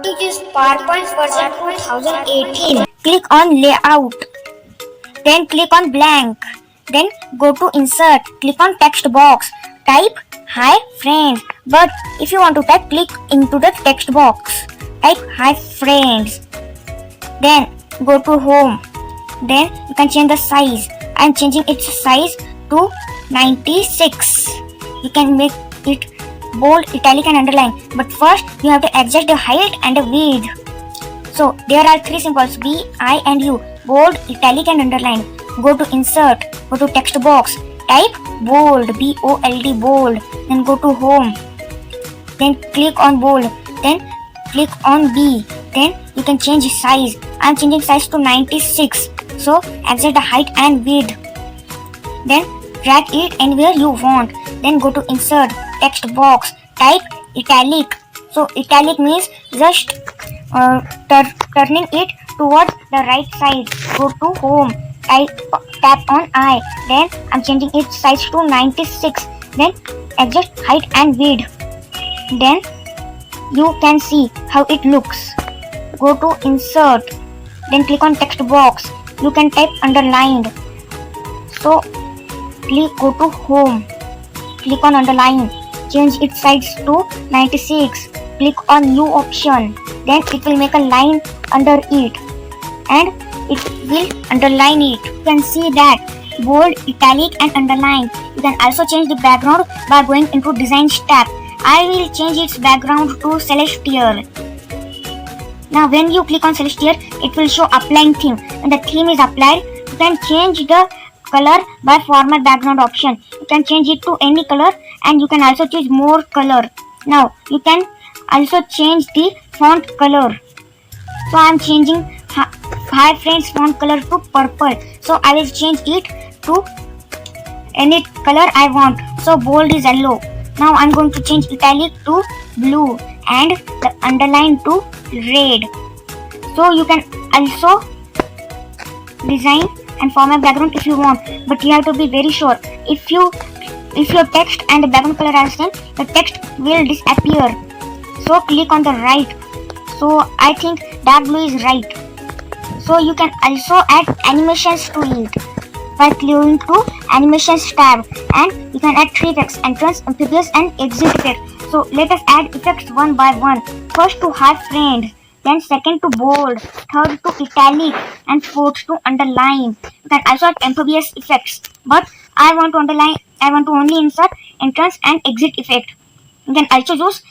to use PowerPoint version 2018. Click on Layout. Then click on Blank. Then go to Insert. Click on Text box. Type Hi friends. But if you want to type, click into the text box. Type Hi friends. Then go to Home. Then you can change the size. I am changing its size to 96. You can make it bold, italic and underline. But first you have to adjust the height and the width. So there are three symbols B, I and U. Bold, italic and underline. Go to Insert. Go to Text box. Type bold, B-O-L-D, bold. Then go to Home. Then click on bold. Then click on B. Then you can change size. I am changing size to 96. So adjust the height and width. Then drag it anywhere you want. Then go to Insert, Text box. Type italic. So italic means just turning it towards the right side. Go to Home. Tap on I. Then I'm changing its size to 96. Then adjust height and width. Then you can see how it looks. Go to Insert. Then click on Text box. You can type underlined. So go to Home. Click on underline. Change its size to 96. Click on New option. Then it will make a line under it. And it will underline it. You can see that bold, italic and underline. You can also change the background by going into Design tab. I will change its background to Celestial. Now when you click on Celestial, it will show Applying Theme. When the theme is applied, you can change the color by Format Background option. You can change it to any color and you can also choose more color. Now you can also change the font color. So I am changing Hi Friends font color to purple. So I will change it to any color I want. So bold is yellow. Now I am going to change italic to blue and the underline to red. So you can also design and format background if you want, but you have to be very sure. If your text and the background color are same, the text will disappear. So click on the right. So I think dark blue is right. So you can also add animations to it by clicking to Animations tab, and you can add three effects: entrance, amphibious and exit effect. So let us add effects one by one. First to Hi Friends, then second to bold, third to italic and fourth to underline. You can also add amphibious effects, but I want to only insert entrance and exit effect. You can also use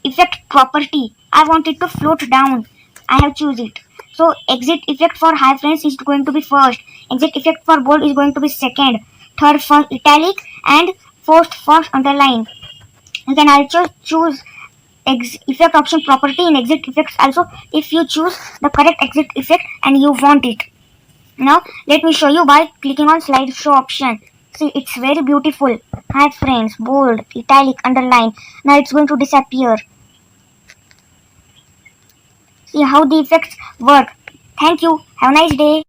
effect property. I want it to float down. I have choose it. So exit effect for Hi Friends is going to be first. Exit effect for bold is going to be second. Third for italic and fourth for underline. You can also choose effect option property in exit effects also if you choose the correct exit effect and you want it. Now let me show you by clicking on slideshow option. See, it's very beautiful. Hi Friends, bold, italic, underline. Now it's going to disappear. See how the effects work. Thank you. Have a nice day.